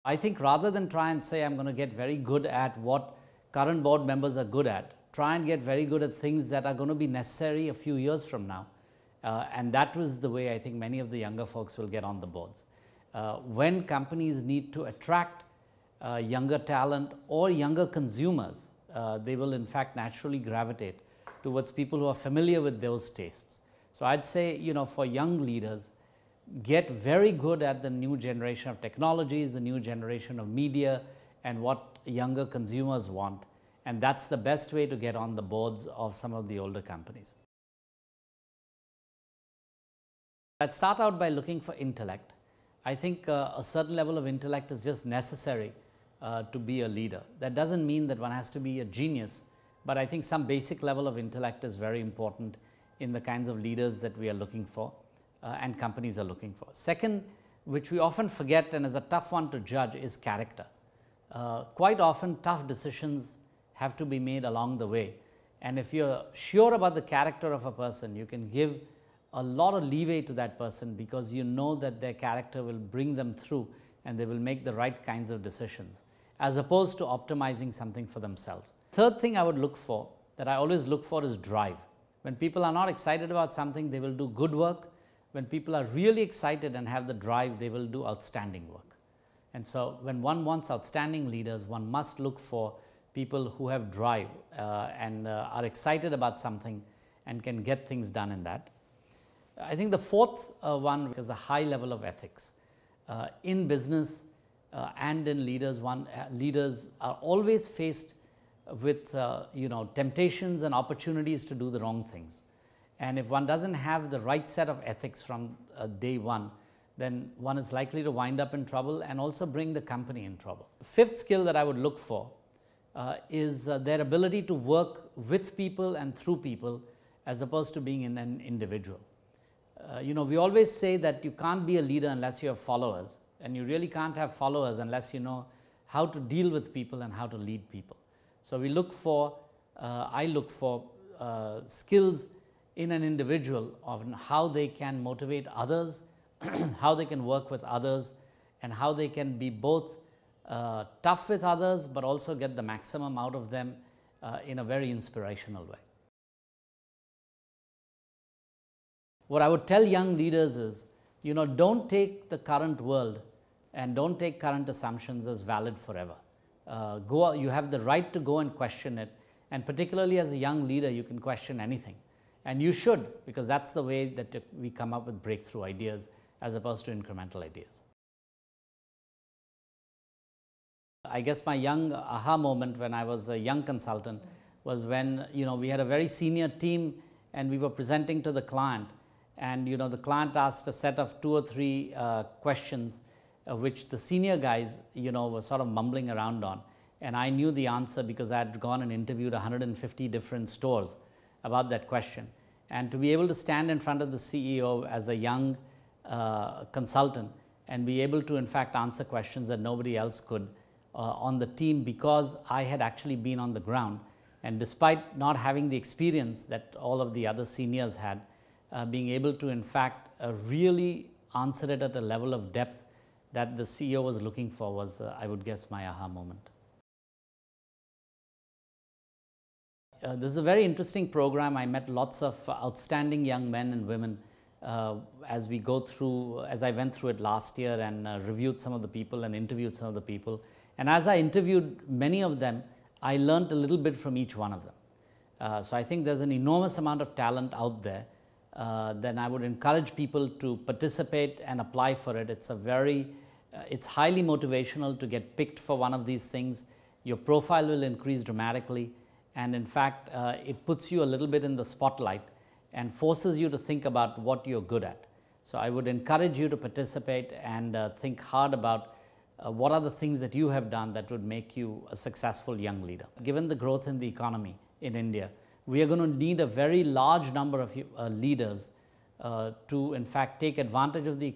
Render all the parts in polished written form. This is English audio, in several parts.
I think rather than try and say I'm going to get very good at what current board members are good at, try and get very good at things that are going to be necessary a few years from now. And that was the way I think many of the younger folks will get on the boards. When companies need to attract younger talent or younger consumers, they will in fact naturally gravitate towards people who are familiar with those tastes. So I'd say, for young leaders, get very good at the new generation of technologies, the new generation of media, and what younger consumers want. And that's the best way to get on the boards of some of the older companies. I'd start out by looking for intellect. I think a certain level of intellect is just necessary to be a leader. That doesn't mean that one has to be a genius, but I think some basic level of intellect is very important in the kinds of leaders that we are looking for and companies are looking for. Second, which we often forget and is a tough one to judge, is character. Quite often tough decisions have to be made along the way, and if you're sure about the character of a person, you can give a lot of leeway to that person because you know that their character will bring them through and they will make the right kinds of decisions, as opposed to optimizing something for themselves. Third thing I would look for, that I always look for, is drive. When people are not excited about something, they will do good work. When people are really excited and have the drive, they will do outstanding work. And so when one wants outstanding leaders, one must look for people who have drive and are excited about something and can get things done in that. I think the fourth one is a high level of ethics. In business and in leaders, leaders are always faced with temptations and opportunities to do the wrong things. And if one doesn't have the right set of ethics from day one, then one is likely to wind up in trouble and also bring the company in trouble. The fifth skill that I would look for is their ability to work with people and through people as opposed to being an individual. We always say that you can't be a leader unless you have followers, and you really can't have followers unless you know how to deal with people and how to lead people. So we look for, I look for skills in an individual on how they can motivate others, how they can work with others, and how they can be both tough with others but also get the maximum out of them in a very inspirational way. What I would tell young leaders is, don't take the current world and don't take current assumptions as valid forever. You have the right to go and question it, and particularly as a young leader, you can question anything. And you should, because that's the way that we come up with breakthrough ideas as opposed to incremental ideas. I guess my young aha moment when I was a young consultant was when we had a very senior team and we were presenting to the client. And the client asked a set of 2 or 3 questions which the senior guys were sort of mumbling around on, and I knew the answer because I had gone and interviewed 150 different stores about that question. And to be able to stand in front of the CEO as a young consultant and be able to in fact answer questions that nobody else could on the team, because I had actually been on the ground, and despite not having the experience that all of the other seniors had, being able to in fact really answer it at a level of depth that the CEO was looking for was, I would guess, my aha moment. This is a very interesting program. I met lots of outstanding young men and women as I went through it last year and reviewed some of the people and interviewed some of the people. And as I interviewed many of them, I learned a little bit from each one of them. So I think there's an enormous amount of talent out there. Then I would encourage people to participate and apply for it. It's highly motivational to get picked for one of these things. Your profile will increase dramatically, and in fact it puts you a little bit in the spotlight and forces you to think about what you're good at. So I would encourage you to participate and think hard about what are the things that you have done that would make you a successful young leader. Given the growth in the economy in India, we are going to need a very large number of leaders to in fact take advantage of the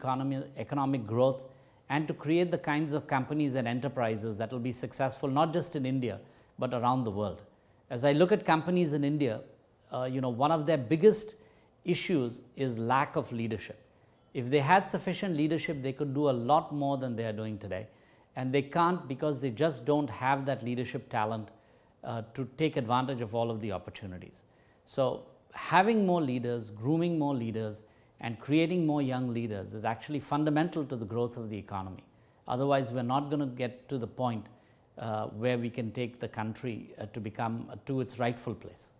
economic growth and to create the kinds of companies and enterprises that will be successful not just in India but around the world. As I look at companies in India, one of their biggest issues is lack of leadership. If they had sufficient leadership, they could do a lot more than they are doing today. and they can't because they just don't have that leadership talent to take advantage of all of the opportunities. So having more leaders, grooming more leaders, and creating more young leaders is actually fundamental to the growth of the economy. Otherwise, we're not going to get to the point where we can take the country to become to its rightful place.